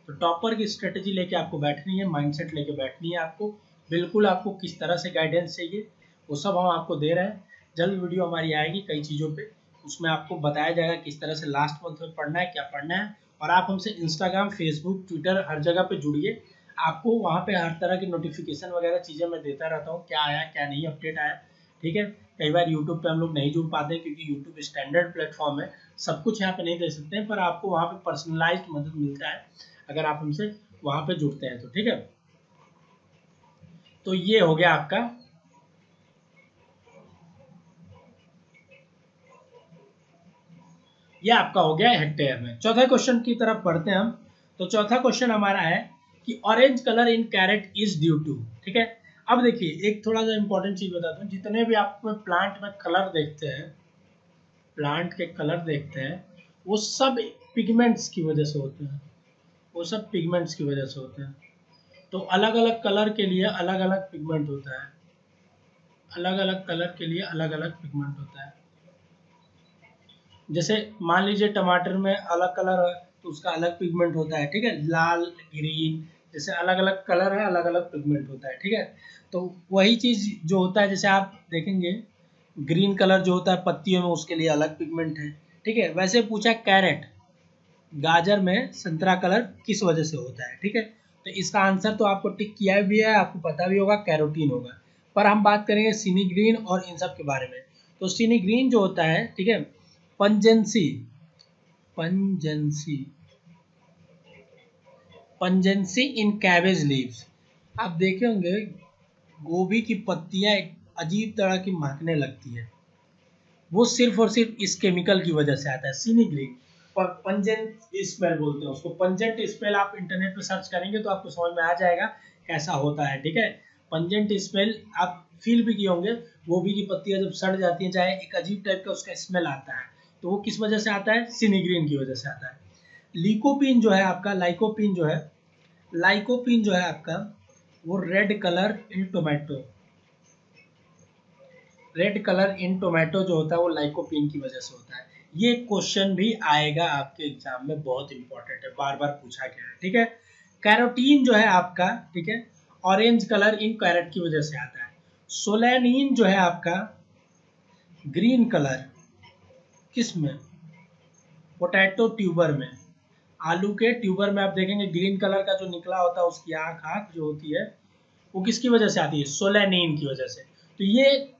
तो टॉपर की स्ट्रेटेजी लेके आपको बैठनी है, माइंडसेट लेके बैठनी है आपको, बिल्कुल आपको किस तरह से गाइडेंस चाहिए वो सब हम आपको दे रहे हैं। जल्द वीडियो हमारी आएगी कई चीज़ों पे, उसमें आपको बताया जाएगा किस तरह से लास्ट मंथ में पढ़ना है, क्या पढ़ना है, और आप हमसे इंस्टाग्राम, फेसबुक, ट्विटर हर जगह पे जुड़िए। आपको वहाँ पे हर तरह की नोटिफिकेशन वगैरह चीज़ें मैं देता रहता हूँ, क्या आया क्या नहीं अपडेट आया, ठीक है। कई बार यूट्यूब पे हम लोग नहीं जुड़ पाते क्योंकि यूट्यूब स्टैंडर्ड प्लेटफॉर्म है, सब कुछ यहाँ पे नहीं दे सकते हैं, पर आपको वहाँ पे पर्सनलाइज्ड मदद मिलता है अगर आप हमसे वहाँ पे जुड़ते हैं तो, ठीक है। तो ये हो गया आपका, ये आपका हो गया हेक्टेयर में। चौथा क्वेश्चन की तरफ बढ़ते हैं हम। तो चौथा क्वेश्चन हमारा है कि orange colour in carrot is due to, ठीक है। अब देखिए एक थोड़ा सा इंपॉर्टेंट चीज बताता हूँ, जितने भी आप प्लांट में कलर देखते हैं, प्लांट के कलर देखते हैं, वो सब पिगमेंट्स की वजह से होते हैं, वो सब पिगमेंट्स की वजह से होते हैं। तो अलग अलग कलर के लिए अलग अलग पिगमेंट होता है, अलग अलग कलर के लिए अलग अलग पिगमेंट होता है। जैसे मान लीजिए टमाटर में अलग कलर है तो उसका अलग पिगमेंट होता है, ठीक है, लाल, ग्रीन, जैसे अलग अलग कलर है अलग अलग पिगमेंट होता है, ठीक है। तो वही चीज जो होता है, जैसे आप देखेंगे ग्रीन कलर जो होता है पत्तियों में, उसके लिए अलग पिगमेंट है, ठीक है। वैसे पूछा कैरेट, गाजर में संतरा कलर किस वजह से होता है, ठीक है। तो इसका आंसर तो आपको टिक किया भी है, आपको पता भी होगा, कैरोटीन होगा। पर हम बात करेंगे सिनी ग्रीन और इन सब के बारे में। तो सिनी ग्रीन जो होता है, ठीक है, पंजेंसी, पंजेंसी, पंजेंसी इन कैबेज लीव्स। आप देखे होंगे गोभी की पत्तियां एक अजीब तरह की महकने लगती है, वो सिर्फ और सिर्फ इस केमिकल की वजह से आता है, सिनी ग्रीन। और पंजेंट स्मेल बोलते हैं उसको, पंजेंट स्मेल आप इंटरनेट पे सर्च करेंगे तो आपको समझ में आ जाएगा कैसा होता है, ठीक है। पंजेंट स्मेल आप फील भी किए होंगे, गोभी की पत्तियां जब सड़ जाती हैं चाहे, एक अजीब टाइप का उसका स्मेल आता है, तो वो किस वजह से आता है, सिनी ग्रीन की वजह से आता है। लिकोपीन जो है आपका, लाइकोपीन जो है, लाइकोपीन जो है आपका, वो रेड कलर इन टोमेटो, रेड कलर इन टोमेटो जो होता है वो लाइकोपीन की वजह से होता है। ये क्वेश्चन भी आएगा आपके एग्जाम में, बहुत इंपॉर्टेंट है, बार बार पूछा गया है, ठीक है। कैरोटीन जो है आपका, ठीक है, ऑरेंज कलर इन कैरेट की वजह से आता है। सोलेनिन जो है आपका, ग्रीन कलर किस में, पोटैटो ट्यूबर में, आलू के ट्यूबर में आप देखेंगे ग्रीन कलर का जो निकला होता है, उसकी आँख आँख जो होती है वो किसकी वजह से आती है, सोलेनिन की वजह से। तो ये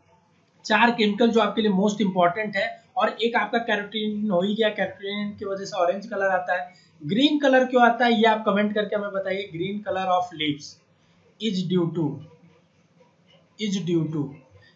चार केमिकल जो आपके लिए मोस्ट इंपॉर्टेंट है। और एक आपका कैरोटीन हो ही गया, कैरोटीन की वजह से ऑरेंज कलर आता है। ग्रीन कलर क्यों आता है ये आप कमेंट करके हमें बताइए। Green colour of leaves is due to, is due to,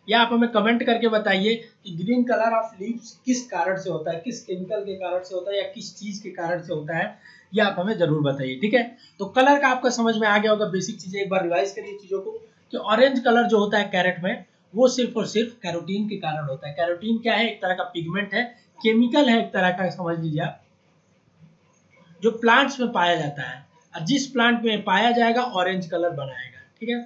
या आप हमें कमेंट करके बताइए कि ग्रीन कलर ऑफ लीव्स किस कारण से होता है, किस केमिकल के कारण से होता है, या किस चीज के कारण से होता है, ये आप हमें जरूर बताइए, ठीक है। तो कलर का आपका समझ में आ गया होगा, बेसिक चीजें एक बार रिवाइज करिए चीजों को, कि ऑरेंज कलर जो होता है कैरेट में, वो सिर्फ और सिर्फ कैरोटीन के कारण होता है। कैरोटीन क्या है, एक तरह का पिगमेंट है, केमिकल है एक तरह का, समझ लीजिए आप, जो प्लांट्स में पाया जाता है, और जिस प्लांट में पाया जाएगा ऑरेंज कलर बनाएगा, ठीक है।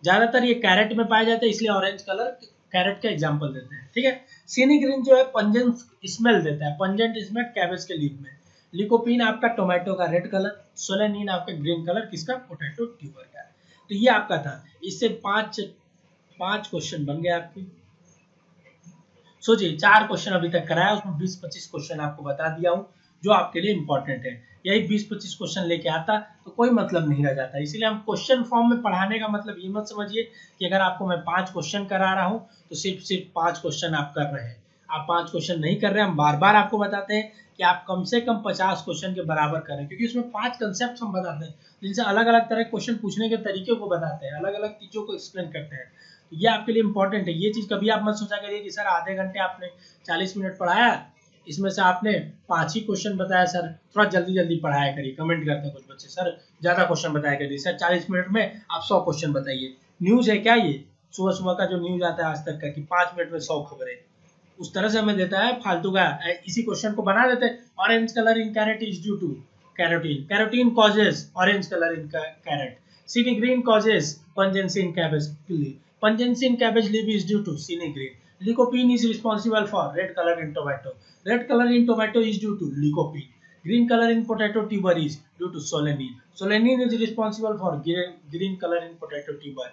ज्यादातर ये कैरेट में पाया जाता है इसलिए ऑरेंज कलर कैरेट का एग्जांपल देते हैं, ठीक है। सिनी ग्रीन जो है पंजेंट स्मेल देता है, पंजेंट स्मेल कैबेज के लीफ में। लिकोपीन आपका टोमेटो का रेड कलर, सोलेनिन आपका ग्रीन कलर किसका, पोटैटो ट्यूबर का। तो ये आपका था, इससे पांच पांच क्वेश्चन बन गए आपके। सोचिए 4 क्वेश्चन अभी तक कराया, उसमें 20-25 क्वेश्चन आपको बता दिया हूँ जो आपके लिए इंपॉर्टेंट है। यही 20-25 क्वेश्चन लेके आता तो कोई मतलब नहीं रह जाता। इसीलिए हम क्वेश्चन फॉर्म में पढ़ाने का मतलब ये मत समझिए कि अगर आपको मैं 5 क्वेश्चन करा रहा हूँ तो सिर्फ सिर्फ 5 क्वेश्चन आप कर रहे हैं। आप 5 क्वेश्चन नहीं कर रहे हैं, हम बार बार आपको बताते हैं कि आप कम से कम 50 क्वेश्चन के बराबर करें, क्योंकि उसमें 5 कंसेप्ट हम बताते हैं, जिनसे अलग अलग तरह के क्वेश्चन पूछने के तरीके को बताते हैं, अलग अलग चीजों को एक्सप्लेन करते हैं। तो ये आपके लिए इंपॉर्टेंट है। ये चीज कभी आप मत सोचा करिए कि सर आधे घंटे आपने 40 मिनट पढ़ाया, इसमें से आपने 5 ही क्वेश्चन बताया, सर थोड़ा जल्दी जल्दी पढ़ाया करिए। कमेंट करते हैं कुछ बच्चे, सर ज्यादा क्वेश्चन बताया करिए, सर 40 मिनट में आप 100 क्वेश्चन बताइए। न्यूज है क्या ये, सुबह सुबह का जो न्यूज आता है आज तक का, कि 5 मिनट में 100 खबरें, उस तरह से हमें देता है फालतू का। इसी क्वेश्चन को बना देते हैं, orange colour in carrot is due to carotene, carotene causes orange colour in carrot, सिनी green causes pungency in cabbage leaf. Pungency in cabbage leaf is due to cinnamon green. Lycopene is responsible for red color in tomato. Red color in tomato is due to lycopene. Green color in potato tuber is due to solanine. Solanine is responsible for green color in potato tuber.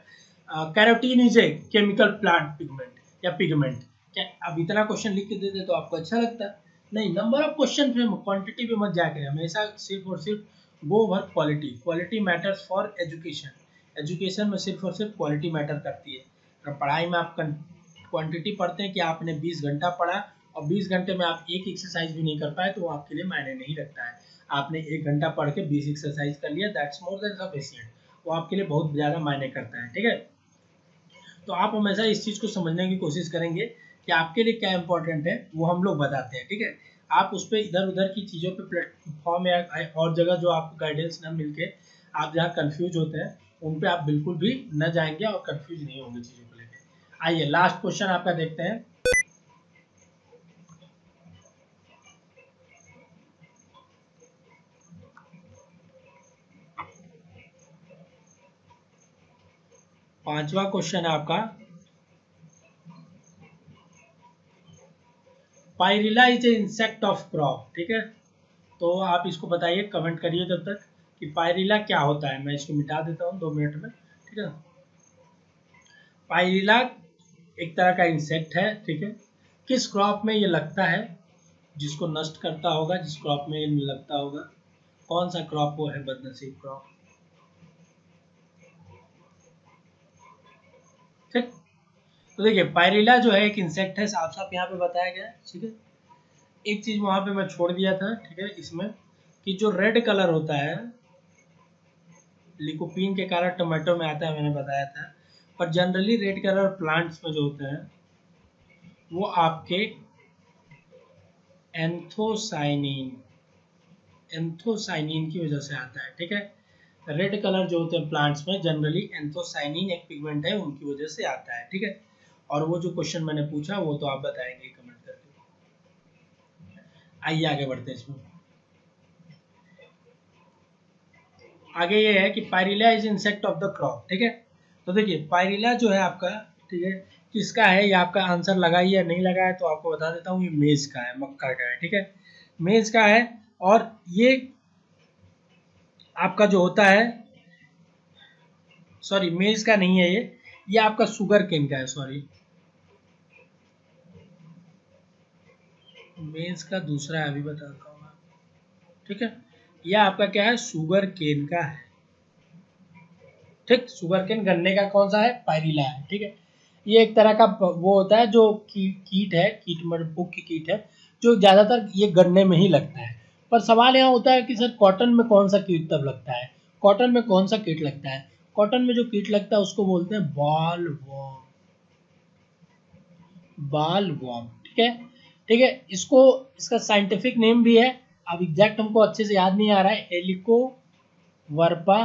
Carotene is a chemical plant pigment या pigment. क्या अब इतना क्वेश्चन लिख के दे दे तो आपको अच्छा लगता है? नहीं, नंबर ऑफ क्वेश्चन पे क्वांटिटी पे मत जाया करें, हमेशा सिर्फ और सिर्फ go over quality. Quality matters for education. Education में सिर्फ और सिर्फ क्वालिटी मैटर करती है। अगर पढ़ाई में आप क्वांटिटी पढ़ते हैं कि आपने 20 घंटा पढ़ा और 20 घंटे में आप एक एक्सरसाइज भी नहीं कर पाए, तो वो आपके लिए मायने नहीं रखता है। आपने 1 घंटा पढ़ के 20 एक्सरसाइज कर लिया, दैट्स मोर देन सफिशिएंट, वो आपके लिए बहुत ज़्यादा मायने करता है। ठीक है, तो आप हमेशा इस चीज़ को समझने की कोशिश करेंगे कि आपके लिए क्या इंपॉर्टेंट है, वो हम लोग बताते हैं। ठीक है, आप उस पर इधर उधर की चीज़ों पे प्लेटफॉर्म या और जगह जो आपको गाइडेंस ना मिलके आप जहाँ कंफ्यूज होते हैं, उन पे आप बिल्कुल भी न जाएंगे और कंफ्यूज नहीं होंगे चीज़ों को लेकर। आइए लास्ट क्वेश्चन आपका देखते हैं। पांचवा क्वेश्चन है आपका, pyrilla is a insect of crop. ठीक है, तो आप इसको बताइए, कमेंट करिए तब तक कि पायरिला क्या होता है। मैं इसको मिटा देता हूँ 2 मिनट में। ठीक है, पायरिला एक तरह का इंसेक्ट है। ठीक है, किस क्रॉप में ये लगता है, जिसको नष्ट करता होगा, जिस क्रॉप में ये लगता होगा, कौन सा क्रॉप वो है, बदनसीब क्रॉप। ठीक, तो देखिए पायरिला जो है एक इंसेक्ट है, साफ साफ यहाँ पे बताया गया है। ठीक है, एक चीज वहां पे मैं छोड़ दिया था। ठीक है, इसमें कि जो रेड कलर होता है, लिकोपीन के कारण टोमेटो में आता है, मैंने बताया था। पर जनरली रेड कलर प्लांट्स में जो होते हैं वो आपके एंथोसाइनिन एंथोसाइनिन की वजह से आता है। ठीक है, रेड कलर जो होते हैं प्लांट्स में जनरली एंथोसाइनिन एक पिगमेंट है, उनकी वजह से आता है। ठीक है, और वो जो क्वेश्चन मैंने पूछा वो तो आप बताएंगे कमेंट करके। आइए आगे बढ़ते हैं इसमें। आगे ये है कि pyrilla is insect of the crop. ठीक है, तो देखिए पायरिला जो है आपका, ठीक है, किसका है, ये आपका आंसर लगाइए या नहीं लगाया तो आपको बता देता हूँ, ये मेज का है, मक्का का है। ठीक है, मेज का है। और ये आपका जो होता है, सॉरी मेज का नहीं है ये आपका शुगर केन का है। सॉरी, मेज का दूसरा है, अभी बताता हूँ। ठीक है, यह आपका क्या है, शुगर केन का है। ठीक, शुगर केन गन्ने का कौन सा है, पायरिला है। ठीक है, ये एक तरह का वो होता है जो कीट है, कीट मुख्य कीट है, जो ज्यादातर ये गन्ने में ही लगता है। पर सवाल यहाँ होता है कि सर कॉटन में कौन सा कीट तब लगता है, कॉटन में कौन सा कीट लगता है। कॉटन में जो कीट लगता है उसको बोलते हैं बॉल वॉर्म। बाल वॉर्म, ठीक है। ठीक है, इसको, इसका साइंटिफिक नेम भी है, अब एग्जैक्ट हमको अच्छे से याद नहीं आ रहा है, हेलिको वर्पा,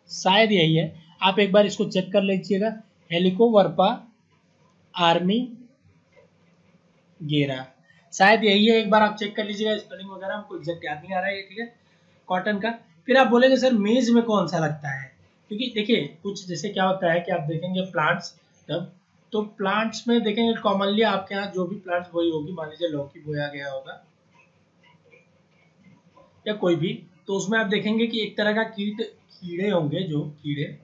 शायद यही है। आप एक बार इसको चेक कर लीजिएगा, हेलिको वर्पा आर्मी गेरा, शायद यही है। एक बार आप चेक कर लीजिएगा, स्पेलिंग वगैरह हमको एग्जैक्ट याद नहीं आ रहा है। ठीक है, कॉटन का। फिर आप बोलेंगे सर मेज में कौन सा लगता है, क्योंकि देखिए कुछ जैसे क्या होता है कि आप देखेंगे प्लांट्स, तब तो प्लांट्स में देखेंगे कॉमनली आपके यहाँ जो भी प्लांट्स बोई होगी, मान लीजिए लौकी बोया गया होगा या कोई भी, तो उसमें आप देखेंगे कि एक तरह का कीड़े होंगे, जो कीड़े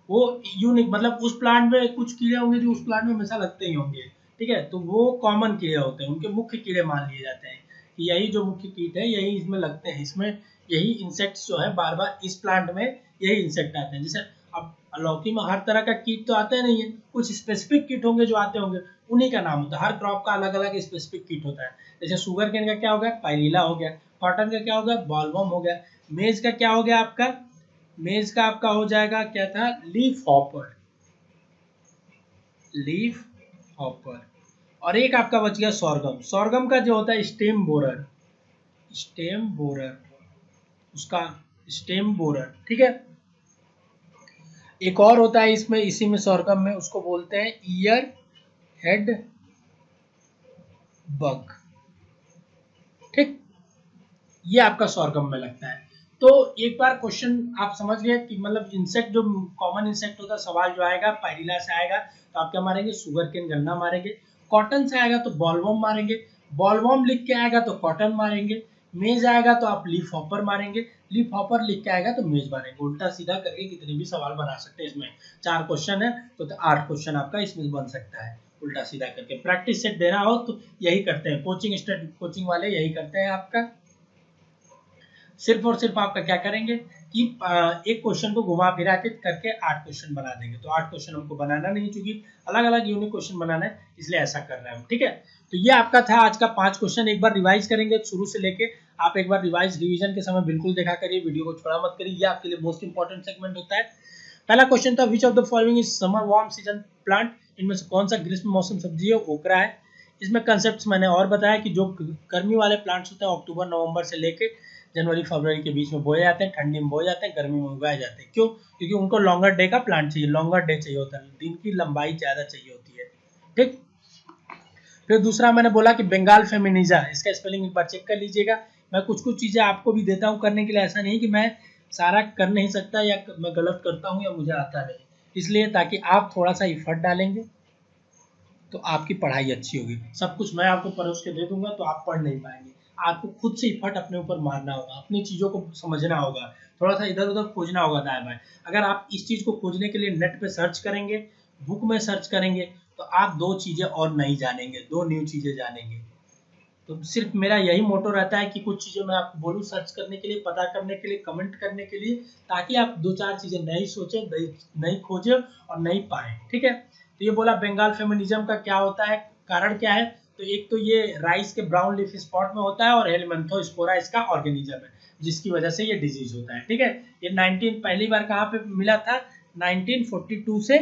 वो यूनिक, मतलब उस प्लांट में कुछ कीड़े होंगे जो उस प्लांट में हमेशा लगते ही होंगे। ठीक है, तो वो कॉमन कीड़े होते हैं, उनके मुख्य कीड़े मान लिए जाते हैं कि यही जो मुख्य कीट है यही इसमें लगते हैं, इसमें यही इंसेक्ट्स जो है बार बार इस प्लांट में यही इंसेक्ट आते हैं। जैसे अब लौकी में हर तरह का कीट तो आता नहीं है, कुछ स्पेसिफिक कीट होंगे जो आते होंगे, उन्हीं का नाम होता है। हर क्रॉप का अलग अलग स्पेसिफिक कीट होता है। जैसे शुगर केन का क्या हो गया, पायरिला हो गया। कॉटन का क्या हो गया, बॉलवर्म हो गया। मेज का क्या हो गया आपका, मेज का आपका हो जाएगा क्या था, लीफ हॉपर, लीफ हॉपर। और एक आपका बच गया सोरगम, सोरगम का जो होता है स्टेम बोरर, स्टेम बोरर, उसका स्टेम बोरर। ठीक है, एक और होता है इसमें, इसी में सोरगम में, उसको बोलते हैं ईयर हेड बग। ठीक, ये आपका सोरगम में लगता है। तो एक बार क्वेश्चन आप समझ गए कि मतलब इंसेक्ट जो कॉमन इंसेक्ट होता है, सवाल जो आएगा पायरिला से आएगा तो आप क्या मारेंगे, शुगर केन गन्ना मारेंगे। कॉटन से आएगा तो बॉलवर्म मारेंगे, बॉलवर्म लिख के आएगा तो कॉटन मारेंगे। मेज आएगा तो आप लीफ हॉपर मारेंगे, लीफ हॉपर लिख के आएगा तो मेज मारेंगे। उल्टा सीधा करके कितने भी सवाल बना सकते हैं इसमें। 4 क्वेश्चन है तो 8 क्वेश्चन आपका इसमें बन सकता है। उल्टा सीधा करके। प्रैक्टिस सेट देना हो तो यही करते हैं, कोचिंग वाले यही करते हैं आपका। सिर्फ और सिर्फ आपका क्या करेंगे कि एक क्वेश्चन को घुमा फिरा के करके 8 क्वेश्चन बना देंगे। तो 8 क्वेश्चन हमको बनाना नहीं, क्योंकि अलग अलग यूनिक क्वेश्चन बनाना है, इसलिए ऐसा कर रहे हैं हम, ठीक है। तो ये आपका था आज का 5 क्वेश्चन। एक बार रिवाइज करेंगे शुरू से लेके, आप एक बार रिवीजन के समय बिल्कुल देखा करिए, वीडियो को छोड़ा मत करिए, ये आपके लिए मोस्ट इंपॉर्टेंट सेगमेंट होता है। पहला क्वेश्चन था, which of the following is summer warm season plant, इनमें से कौन सा ग्रीष्म मौसम सब्जी है, ओकरा है। इसमें कंसेप्ट मैंने और बताया कि जो गर्मी वाले प्लांट्स होते हैं अक्टूबर नवंबर से लेके जनवरी फरवरी के बीच में बोए जाते हैं, ठंडी में बोए जाते हैं, गर्मी में उगाए जाते हैं। क्यों? क्योंकि उनको लॉन्गर डे का प्लांट चाहिए, लॉन्गर डे चाहिए होता है, दिन की लंबाई ज़्यादा चाहिए होती है, ठीक। फिर दूसरा मैंने बोला कि बंगाल फेमिनिजा, इसका स्पेलिंग एक बार चेक कर लीजिएगा। मैं कुछ कुछ चीज़ें आपको भी देता हूँ करने के लिए, ऐसा नहीं कि मैं सारा कर नहीं सकता या मैं गलत करता हूँ या मुझे आता नहीं, इसलिए ताकि आप थोड़ा सा इफर्ट डालेंगे तो आपकी पढ़ाई अच्छी होगी। सब कुछ मैं आपको परोस के दे दूंगा तो आप पढ़ नहीं पाएंगे, आपको खुद से इफर्ट अपने ऊपर मारना होगा, अपनी चीज़ों को समझना होगा, थोड़ा सा इधर उधर खोजना होगा दाएं बाएं। अगर आप इस चीज़ को खोजने के लिए नेट पे सर्च करेंगे, बुक में सर्च करेंगे, तो आप 2 चीज़ें और नहीं जानेंगे, 2 न्यू चीज़ें जानेंगे। तो सिर्फ मेरा यही मोटो रहता है कि कुछ चीज़ें मैं आपको बोलूँ सर्च करने के लिए, पता करने के लिए, कमेंट करने के लिए, ताकि आप 2-4 चीज़ें नई सोचें, नई खोजें और नई पाएं, ठीक है। तो ये बोला बंगाल फेमिनिज्म का क्या होता है, कारण क्या है। तो एक तो ये राइस के ब्राउन लीफ स्पॉट में होता है और हेलमिंथोस्पोरा इसका ऑर्गेनिज्म है, जिसकी वजह से ये डिजीज होता है, ठीक है। ये 19 पहली बार कहाँ पे मिला था, 1942 से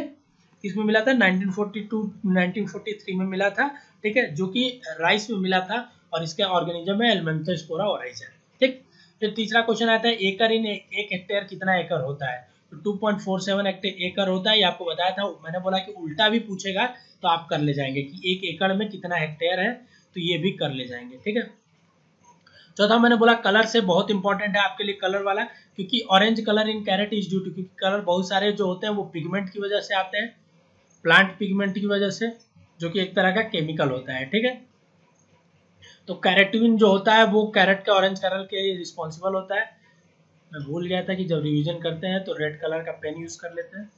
किसमें मिला था, 1942 1943 में मिला था, ठीक है, जो कि राइस में मिला था और इसके ऑर्गेनिज्म है हेलमिंथोस्पोरा ओराइज़ा, ठीक। फिर तीसरा क्वेश्चन आता है, एकड़ इन एक हेक्टेयर कितना एकड़ होता है। तो 2.47 एकड़ होता है, ये आपको बताया था। मैंने बोला कि उल्टा भी पूछेगा तो आप कर ले जाएंगे कि 1 एकड़ में कितना हेक्टेयर है, तो ये भी कर ले जाएंगे, ठीक है। चौथा मैंने बोला कलर से बहुत इंपॉर्टेंट है आपके लिए कलर वाला, क्योंकि orange colour in carrot is due to, क्योंकि कलर बहुत सारे जो होते हैं वो पिगमेंट की वजह से आते हैं, प्लांट पिगमेंट की वजह से, जो कि एक तरह का केमिकल होता है, ठीक है। तो कैरेटिन जो होता है वो कैरेट के ऑरेंज कलर के रिस्पॉन्सिबल होता है। मैं भूल गया था कि जब रिवीजन करते हैं तो रेड कलर का पेन यूज कर लेते हैं।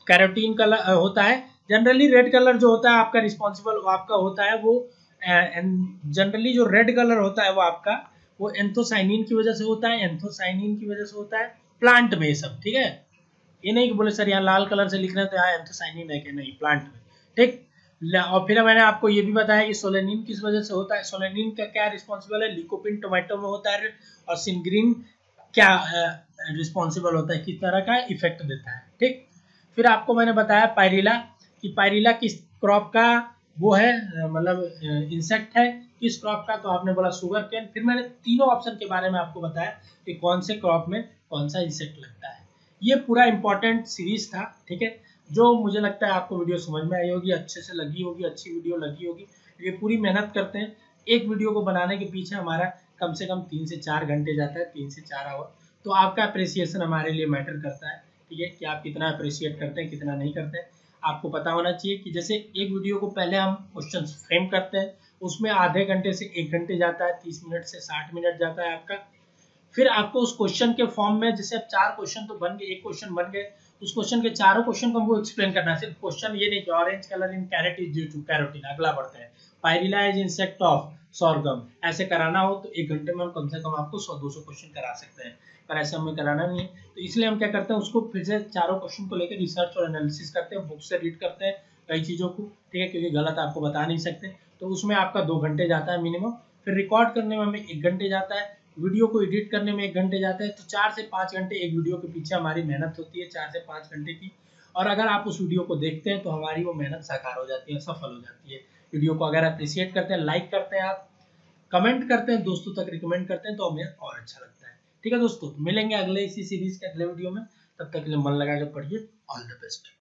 कैरोटीन कलर होता है, जनरली रेड कलर जो होता है आपका रिस्पॉन्सिबल आपका होता है वो जनरली जो रेड कलर होता है वो आपका वो एंथोसाइनिन की वजह से होता है, एंथोसाइनिन की वजह से होता है प्लांट में सब, ठीक है। ये नहीं कि बोले सर यहाँ लाल कलर से लिख रहे हैं तो यहाँ एंथोसाइनिन है कि नहीं, प्लांट में, ठीक। और फिर मैंने आपको ये भी बताया कि सोलेनिन किस वजह से होता है। सोलेनिन का क्या रिस्पॉन्सिबल है, लिकोपिन टोमेटो में होता है, और सिनग्रीन क्या रिस्पॉन्सिबल होता है, किस तरह का इफेक्ट देता है, ठीक। फिर आपको मैंने बताया पायरिला, कि पायरिला किस क्रॉप का वो है, मतलब इंसेक्ट है, किस क्रॉप का, तो आपने बोला शुगर केन। फिर मैंने तीनों ऑप्शन के बारे में आपको बताया कि कौन से क्रॉप में कौन सा इंसेक्ट लगता है। ये पूरा इंपॉर्टेंट सीरीज था, ठीक है, जो मुझे लगता है आपको वीडियो समझ में आई होगी, अच्छे से लगी होगी, अच्छी वीडियो लगी होगी। ये पूरी मेहनत करते हैं, एक वीडियो को बनाने के पीछे हमारा कम से कम 3 से 4 घंटे जाता है, 3 से 4 आवर। तो आपका अप्रिसिएशन हमारे लिए मैटर करता है, ठीक है, कि आप कितना अप्रिशिएट करते हैं, कितना नहीं करते हैं। आपको पता होना चाहिए कि जैसे एक वीडियो को पहले हम क्वेश्चन फ्रेम करते हैं, उसमें आधे घंटे से 1 घंटे जाता है, 30 मिनट से 60 मिनट जाता है आपका। फिर आपको उस क्वेश्चन के फॉर्म में, जैसे अब 4 क्वेश्चन तो बन गए, एक क्वेश्चन बन गए, उस क्वेश्चन के चारों क्वेश्चन को हमको एक्सप्लेन करना है। सिर्फ क्वेश्चन ये नहीं कि orange colour in carrot is due to carotene, अगला बढ़ते हैं, pyrilla is insect of sorghum, ऐसे कराना हो तो 1 घंटे में हम कम से कम आपको 100-200 क्वेश्चन करा सकते हैं, पर ऐसे हमें कराना नहीं है। तो इसलिए हम क्या करते हैं, उसको फिर से चारों क्वेश्चन को लेकर रिसर्च और एनालिसिस करते हैं, बुक से रीड करते हैं कई चीज़ों को, ठीक है, क्योंकि गलत आपको बता नहीं सकते। तो उसमें आपका 2 घंटे जाता है मिनिमम। फिर रिकॉर्ड करने में हमें 1 घंटे जाता है, वीडियो को एडिट करने में 1 घंटे जाता है। तो 4 से 5 घंटे एक वीडियो के पीछे हमारी मेहनत होती है, 4 से 5 घंटे की। और अगर आप उस वीडियो को देखते हैं तो हमारी वो मेहनत साकार हो जाती है, सफल हो जाती है। वीडियो को अगर अप्रिशिएट करते हैं, लाइक करते हैं, आप कमेंट करते हैं, दोस्तों तक रिकमेंड करते हैं, तो हमें और अच्छा लगता है, ठीक है दोस्तों। मिलेंगे अगले इसी सीरीज के अगले वीडियो में, तब तक के लिए मन लगा के पढ़िए। All the best.